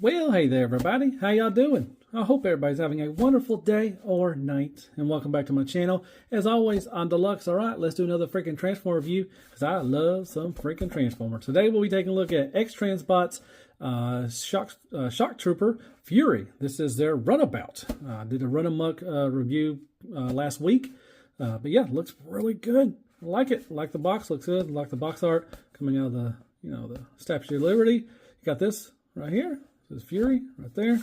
Well, hey there, everybody. How y'all doing? I hope everybody's having a wonderful day or night. And welcome back to my channel. As always, I'm Deluxe. All right, let's do another freaking Transformer review because I love some freaking Transformers. Today, we'll be taking a look at X-Transbots Shock Trooper Fury. This is their Runabout. I did a Runamuck review last week. But yeah, it looks really good. I like it. I like the box. Looks good. I like the box art coming out of the, the Statue of Liberty. You got this right here. This is Fury right there.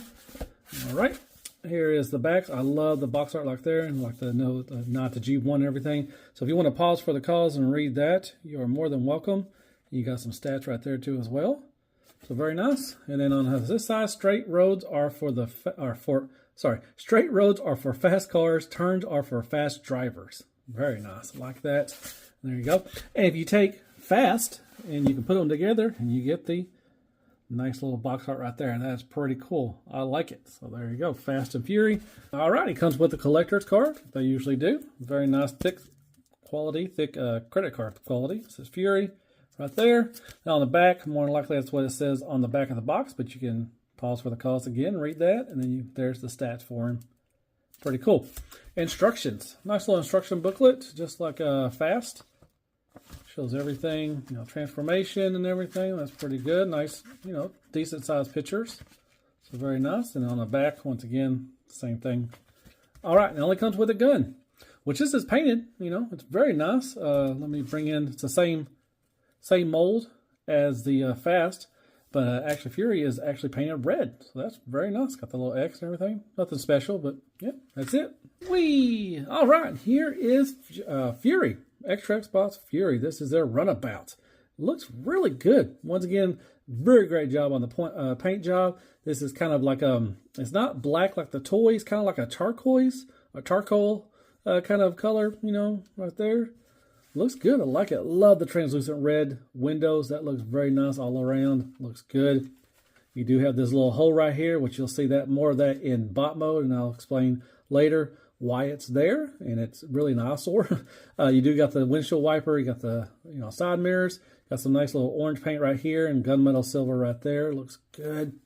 All right, here is the backs. I love the box art like there, and like the nod to G1 and everything. So if you want to pause for the cause and read that, you are more than welcome. You got some stats right there too as well. So very nice. And then on this side, straight roads are for fast cars. Turns are for fast drivers. Very nice. I like that. There you go. And if you take fast and you can put them together, and you get the nice little box art right there, and that's pretty cool. I like it. So there you go, Fast and Fury. All right, it comes with the collector's card. They usually do. Very nice, thick credit card quality. It says Fury right there. Now on the back, more than likely that's what it says on the back of the box, but you can pause for the cause again, read that, and then there's the stats for him. Pretty cool. Instructions. Nice little instruction booklet, just like Fast. Shows everything, transformation and everything. That's pretty good. Nice, decent sized pictures. So very nice. And on the back, once again, same thing. All right, it only comes with a gun, which this is painted. It's very nice. Let me bring in. It's the same mold as the Fast, but actually Fury is actually painted red. So that's very nice. Got the little X and everything. Nothing special, but yeah, that's it. Whee! All right, here is Fury. X-Transbots Fury. This is their Runabout. Looks really good. Once again, very great job on the paint job. This is kind of like it's not black like the toys, kind of like a charcoal kind of color, right there. Looks good. I like it. Love the translucent red windows. That looks very nice all around. Looks good. You do have this little hole right here, which you'll see that more of that in bot mode, and I'll explain later why it's there, and it's really an eyesore. You do got the windshield wiper, you got the side mirrors, got some nice little orange paint right here and gunmetal silver right there. Looks good.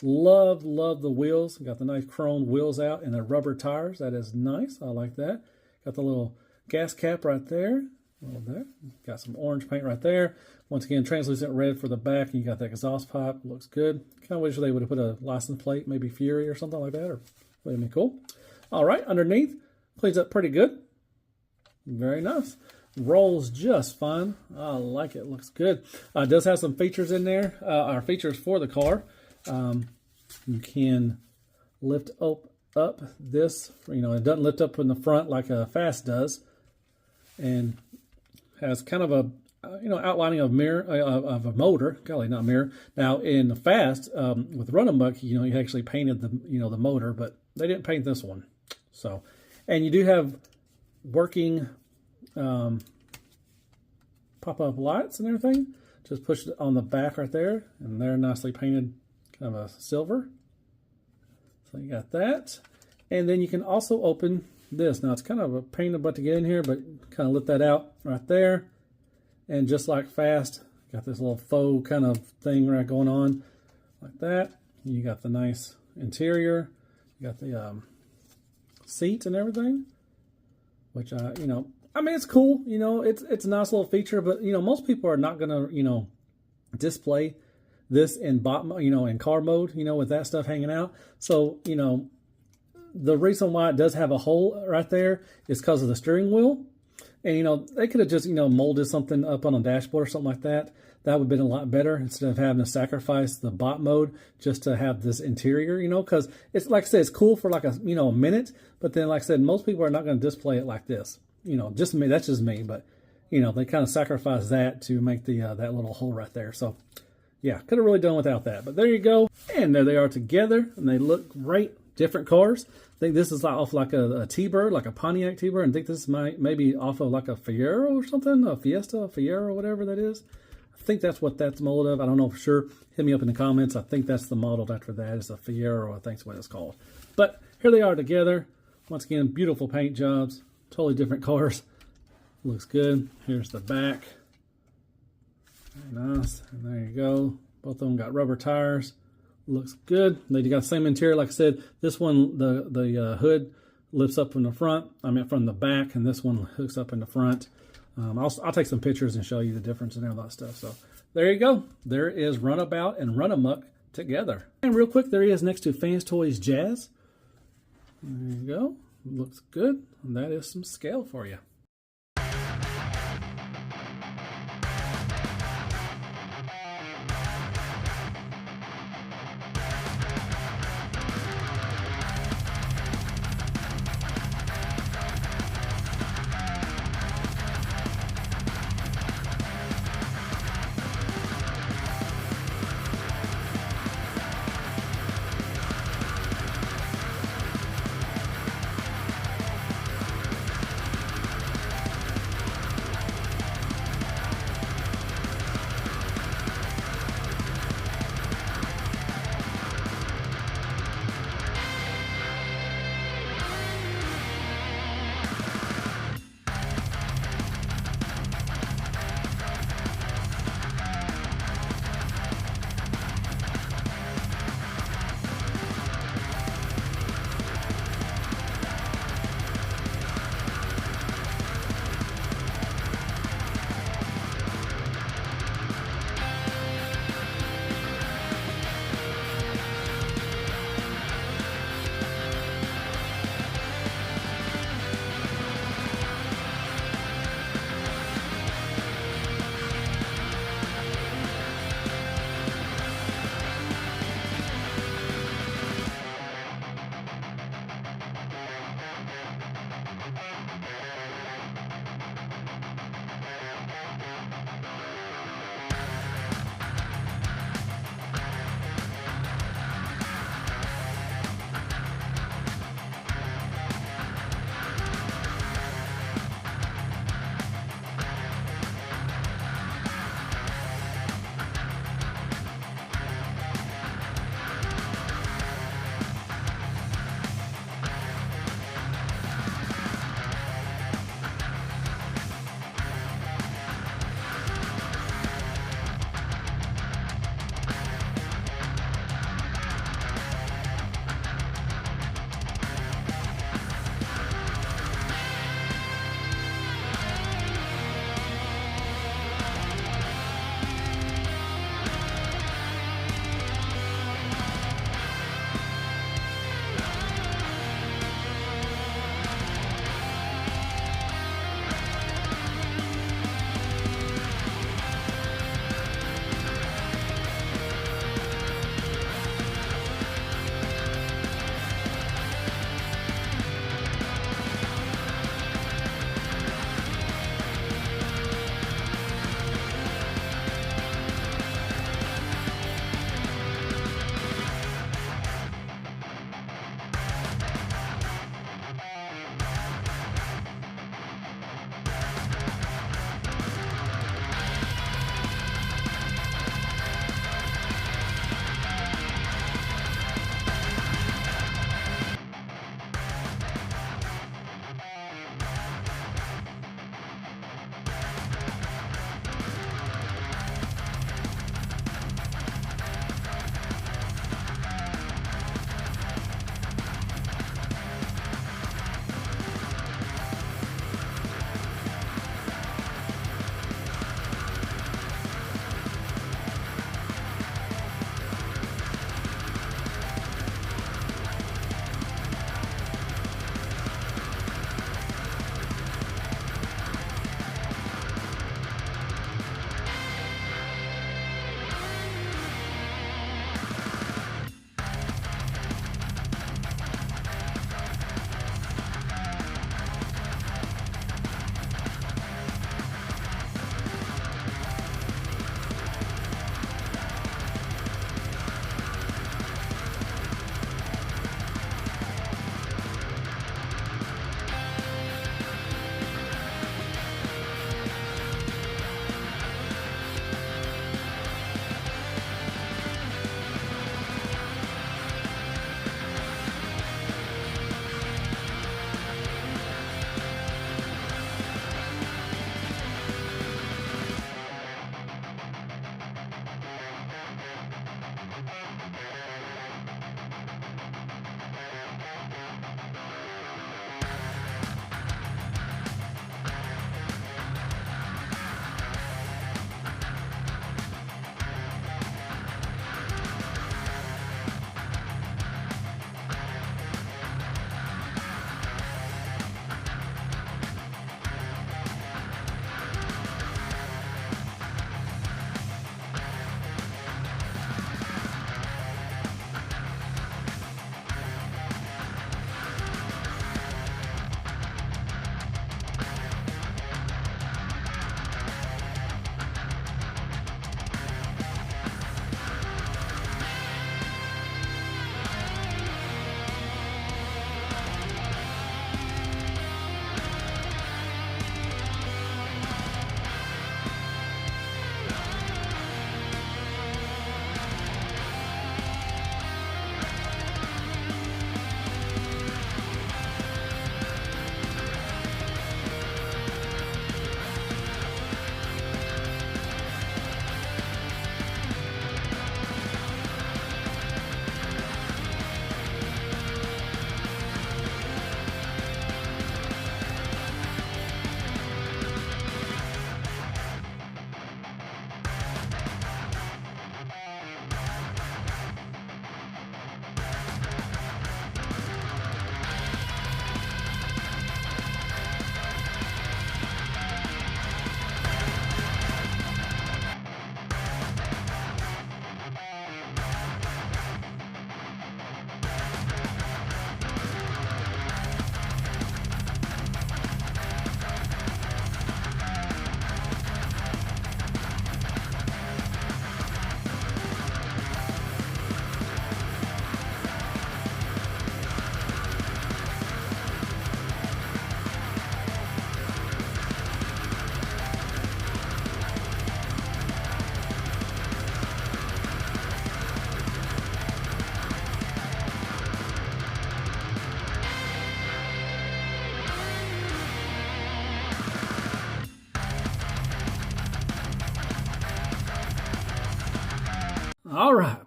Love the wheels. Got the nice chrome wheels out and the rubber tires. That is nice. I like that. Got the little gas cap right there. There. Got some orange paint right there. Once again, translucent red for the back, and you got that exhaust pipe. Looks good. Kind of wish they would have put a license plate, maybe Fury or something like that, or would have been cool. All right, underneath, cleans up pretty good. Very nice. Rolls just fine. I like it. Looks good. It does have some features in there. Our features for the car. You can lift up this. It doesn't lift up in the front like a Fast does, and has kind of a outlining of of a motor. Golly, not mirror. Now in the Fast with Runamuck, you actually painted the motor, but they didn't paint this one. So, and you do have working pop-up lights and everything. Just push it on the back right there, and they're nicely painted, kind of a silver. So you got that, and then you can also open this. Now it's kind of a pain in the butt to get in here, but kind of lift that out right there, and just like Fast, got this little faux kind of thing right going on, like that. You got the nice interior. You got the seats and everything, which I mean, it's cool. It's a nice little feature, but most people are not gonna display this in bot mode, in car mode, with that stuff hanging out. So the reason why it does have a hole right there is because of the steering wheel, and they could have just molded something up on a dashboard or something like that. That would have been a lot better instead of having to sacrifice the bot mode just to have this interior, because it's like I said, it's cool for like a minute, but then like I said, most people are not going to display it like this. Just me. That's just me, but they kind of sacrifice that to make the that little hole right there. So yeah, could have really done without that. But there you go, and there they are together, and they look great. Different cars. I think this is off like a T-Bird, like a Pontiac T-Bird. I think this might maybe off of like a Fiero or something, a Fiesta, a Fiero, whatever that is. I think that's what that's molded of. I don't know for sure. Hit me up in the comments. I think that's the model after that. It's a Fiero, I think is what it's called. But here they are together. Once again, beautiful paint jobs. Totally different cars. Looks good. Here's the back. Very nice. And there you go. Both of them got rubber tires. Looks good. They got the same interior, like I said. This one, the hood lifts up from the front. I mean, from the back, and this one hooks up in the front. I'll take some pictures and show you the difference and all that stuff. So there you go. There is Runabout and Runamuck together. And real quick, there he is next to Fans Toys Jazz. There you go. Looks good. And that is some scale for you.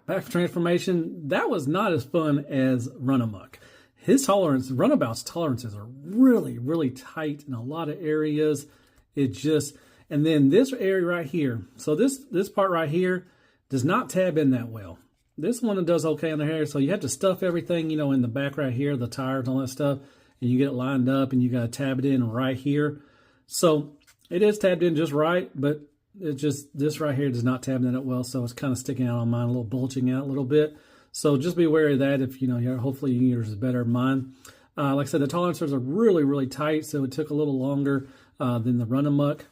back for transformation. That was not as fun as Run Amok. His tolerance, Runabout's tolerances are really, really tight in a lot of areas. It just, and then this area right here. So this part right here does not tab in that well. This one does okay on the hair. So you have to stuff everything, you know, in the back right here, the tires, all that stuff, and you get it lined up, and you got to tab it in right here. So it is tabbed in just right, but it just, this right here does not tab in that well. So it's kind of sticking out on mine, a little bulging out a little bit. So just be aware of that. If, you know, hopefully yours is better than mine. Like I said, the tolerances are really, really tight. So it took a little longer than the Run Amok.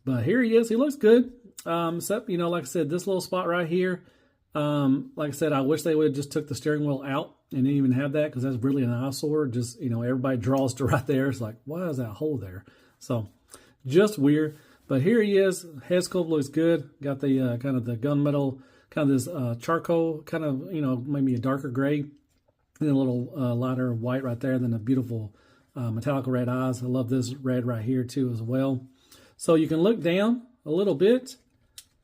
But here he is. He looks good. Except, you know, like I said, this little spot right here. Like I said, I wish they would have just took the steering wheel out and didn't even have that, because that's really an eyesore. Just, you know, everybody draws to right there. It's like, why is that hole there? So just weird. But here he is. Head sculpt looks good. Got the kind of the gunmetal, kind of this charcoal, kind of, you know, maybe a darker gray, and a little lighter white right there. Then a beautiful metallic red eyes. I love this red right here too as well. So you can look down a little bit,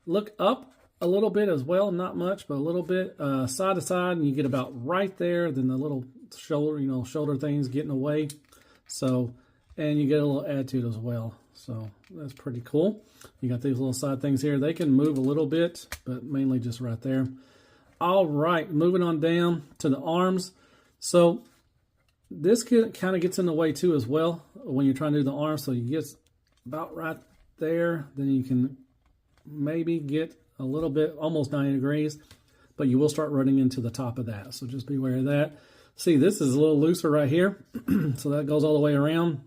look up a little bit as well, not much, but a little bit side to side, and you get about right there. Then the little shoulder, you know, shoulder things getting away. So, and you get a little attitude as well. So that's pretty cool. You got these little side things here. They can move a little bit, but mainly just right there. All right, moving on down to the arms. So this kind of gets in the way too as well when you're trying to do the arms. So you get about right there. Then you can maybe get a little bit, almost 90 degrees, but you will start running into the top of that. So just be aware of that. See, this is a little looser right here. So that goes all the way around.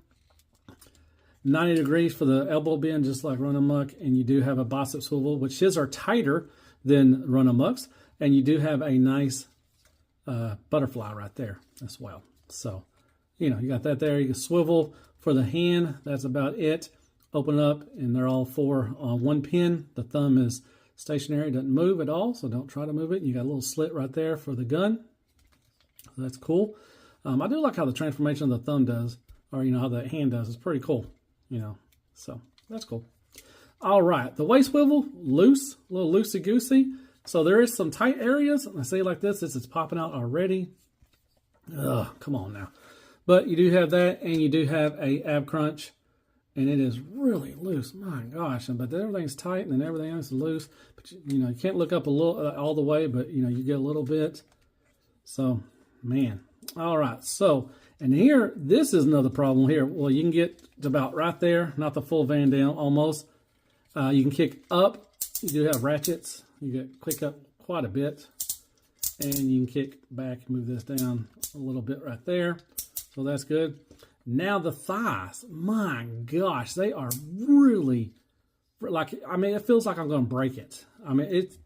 90 degrees for the elbow bend, just like Run Amok, and you do have a bicep swivel, which his are tighter than Run Amok's, and you do have a nice butterfly right there as well. So, you know, you got that there. You can swivel for the hand. That's about it. Open up, and they're all four on one pin. The thumb is stationary, doesn't move at all, so don't try to move it. You got a little slit right there for the gun. So that's cool. I do like how the transformation of the thumb does, or, you know, how the hand does. It's pretty cool. You know, so that's cool. All right, the waist swivel, loose, a little loosey-goosey. So there is some tight areas. I say it like this, it's popping out already. Ugh, come on now. But you do have that, and you do have a ab crunch, and it is really loose. My gosh, but everything's tight, and then everything else is loose. But you know, you can't look up a little all the way, but you know, you get a little bit. So, man. All right, so, and here, this is another problem here. Well, you can get to about right there, not the full Van Dam, almost. You can kick up. You do have ratchets. You get click up quite a bit. And you can kick back, move this down a little bit right there. So that's good. Now the thighs, my gosh, they are really, like, I mean, it feels like I'm going to break it. I mean, it's,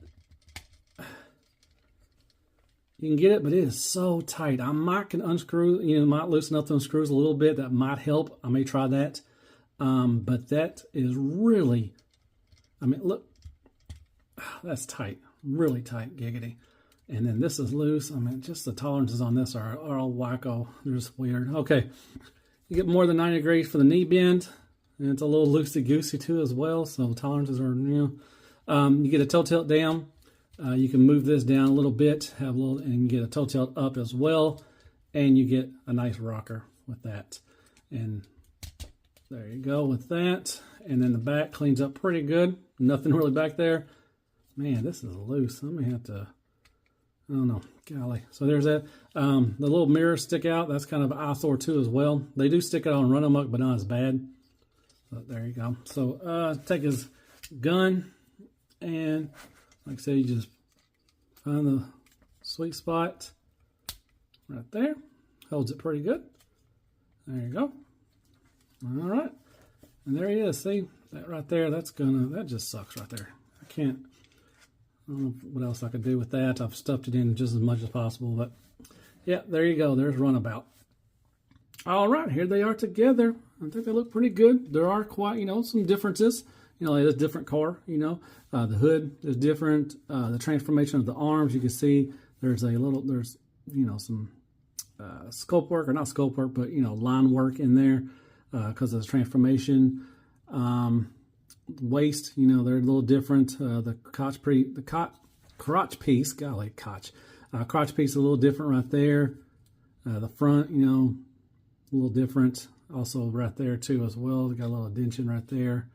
you can get it, but it is so tight. I might can unscrew, you know, might loosen up those screws a little bit. That might help. I may try that. But that is really, I mean, look, that's tight, really tight, giggity. And then this is loose. I mean, just the tolerances on this are all wacko. They're just weird. Okay, you get more than 90 degrees for the knee bend. And it's a little loosey-goosey too as well. So tolerances are, you know, you get a toe tilt down. You can move this down a little bit, have a little, and you get a toe tilt up as well, and you get a nice rocker with that. And there you go with that. And then the back cleans up pretty good. Nothing really back there. Man, this is loose. I may have to, I don't know, golly. So there's that. The little mirrors stick out. That's kind of an eyesore too as well. They do stick out on Run Amok, but not as bad. But there you go. So take his gun, and like I said, you just find the sweet spot right there. Holds it pretty good. There you go. All right. And there he is. See that right there? That just sucks right there. I don't know what else I could do with that. I've stuffed it in just as much as possible, but yeah, there you go. There's Runabout. All right, here they are together. I think they look pretty good. There are quite, you know, some differences. You know, it's a different car, you know. The hood is different. The transformation of the arms, you can see there's you know, some sculpt work, or not sculpt work, but, you know, line work in there because of the transformation. Waist, you know, they're a little different. The cot crotch piece. Golly, crotch piece a little different right there. The front, you know, a little different. Also right there too as well. Got a little indentation right there.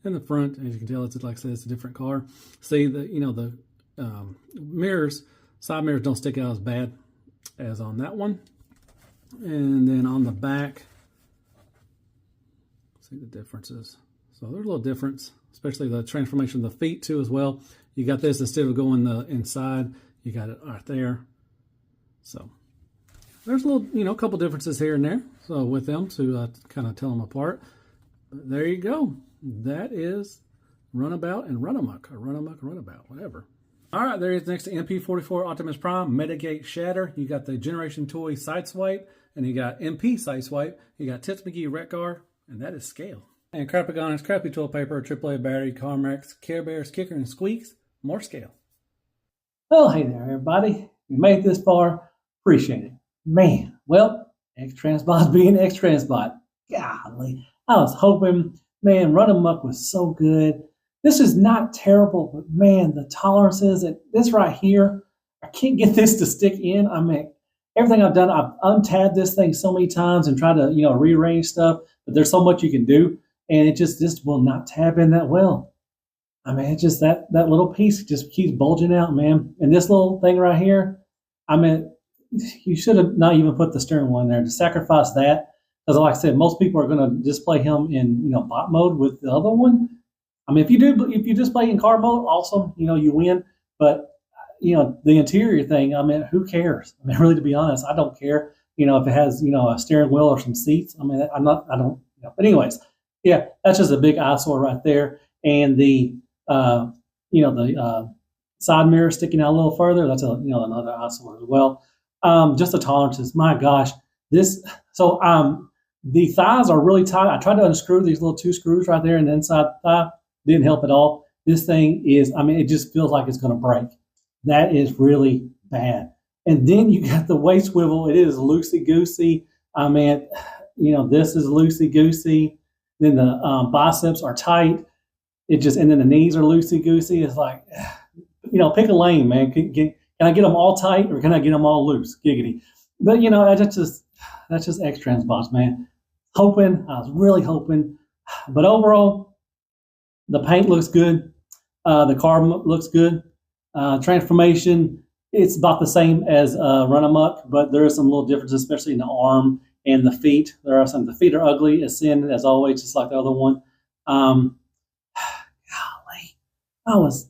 And the front, as you can tell, it's like I said, it's a different car. See the, you know, the mirrors, side mirrors don't stick out as bad as on that one. And then on the back, see the differences. So there's a little difference, especially the transformation of the feet too as well. You got this, instead of going the inside, you got it right there. So there's a little, you know, a couple differences here and there. So with them to kind of tell them apart. But there you go. That is Runabout and Runamuck, or Runamuck, Runabout, whatever. All right, there is next to MP44 Optimus Prime, Medigate Shatter. You got the Generation Toy Sideswipe, and you got MP Sideswipe. You got Tits McGee Wreck-Gar, and that is scale. And Crapagon is Crappy Toilet Paper, AAA Battery, Carmax, Care Bears, Kicker, and Squeaks. More scale. Well, hey there, everybody. You made it this far. Appreciate it. Man, well, X-Transbots being X-Transbot. Golly, I was hoping, man, Run Amok was so good. This is not terrible, but man, the tolerances, this right here, I can't get this to stick in. I mean, everything I've done, I've untabbed this thing so many times and tried to, you know, rearrange stuff, but there's so much you can do, and it just will not tab in that well. I mean, it's just that little piece just keeps bulging out, man. And this little thing right here, I mean, you should have not even put the steering wheel in there to sacrifice that. Because like I said, most people are going to display him in, you know, bot mode with the other one. I mean, if you display in car mode, awesome, you know, you win. But you know, the interior thing, I mean, who cares? I mean, really, to be honest, I don't care. You know, if it has, you know, a steering wheel or some seats. I mean, I don't. You know. But anyways, yeah, that's just a big eyesore right there. And the you know, the side mirror sticking out a little further, that's another eyesore as well. Just the tolerances, my gosh, this. So the thighs are really tight. I tried to unscrew these little 2 screws right there in the inside thigh. Didn't help at all. This thing is, I mean, it just feels like it's going to break. That is really bad. And then you got the waist swivel. It is loosey-goosey. I mean, you know, this is loosey-goosey. Then the biceps are tight. And then the knees are loosey-goosey. It's like, you know, pick a lane, man. Can I get them all tight, or can I get them all loose? Giggity. But, you know, that's just X-Transbots, man. I was really hoping. But overall, the paint looks good. The car looks good. Transformation, it's about the same as Run Amok, but there are some little differences, especially in the arm and the feet. The feet are ugly as sin, as always, just like the other one. Golly, I was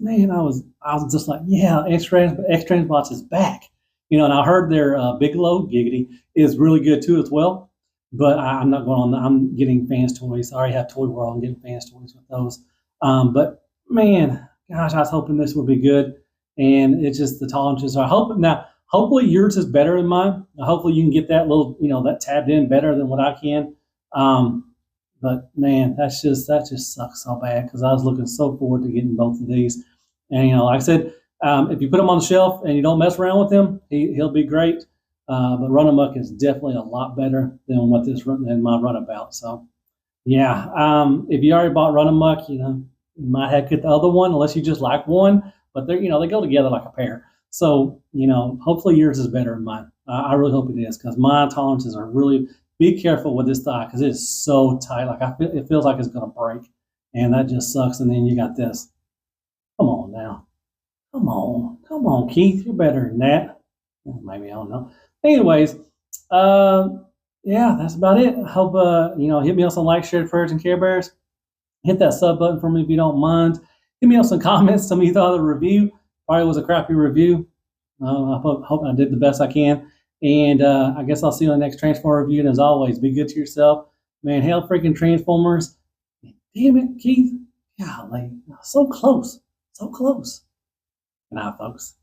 just like, yeah, X-Transbots is back. You know, and I heard their Bigelow, Giggity, is really good too as well. But I'm not going on. I'm getting Fans Toys. I already have Toy World. I'm getting Fans Toys with those. But man, gosh, I was hoping this would be good. And it's just the tolerances are hoping now. Hopefully yours is better than mine. Hopefully you can get that little, you know, that tabbed in better than what I can. But man, that just sucks so bad, because I was looking so forward to getting both of these. And you know, like I said, if you put him on the shelf and you don't mess around with him, he'll be great. But Run Amok is definitely a lot better than my Runabout. So yeah, if you already bought Run Amok, you know, you might have to get the other one unless you just like one. But they're, you know, they go together like a pair. So, you know, hopefully yours is better than mine. I really hope it is, because my tolerances are really. Be careful with this thigh, because it's so tight. Like it feels like it's going to break, and that just sucks. And then you got this. Come on now, come on, Keith, you're better than that. Well, maybe, I don't know. Anyways, yeah, that's about it. I hope you know, hit me on some likes, shared, prayers, and Care Bears. Hit that sub button for me if you don't mind. Hit me on some comments. Tell me you thought of the review. Probably was a crappy review. I hope I did the best I can. And I guess I'll see you on the next Transformer review. And as always, be good to yourself. Man, hail freaking Transformers. Damn it, Keith. Golly, so close. So close. Good night, folks.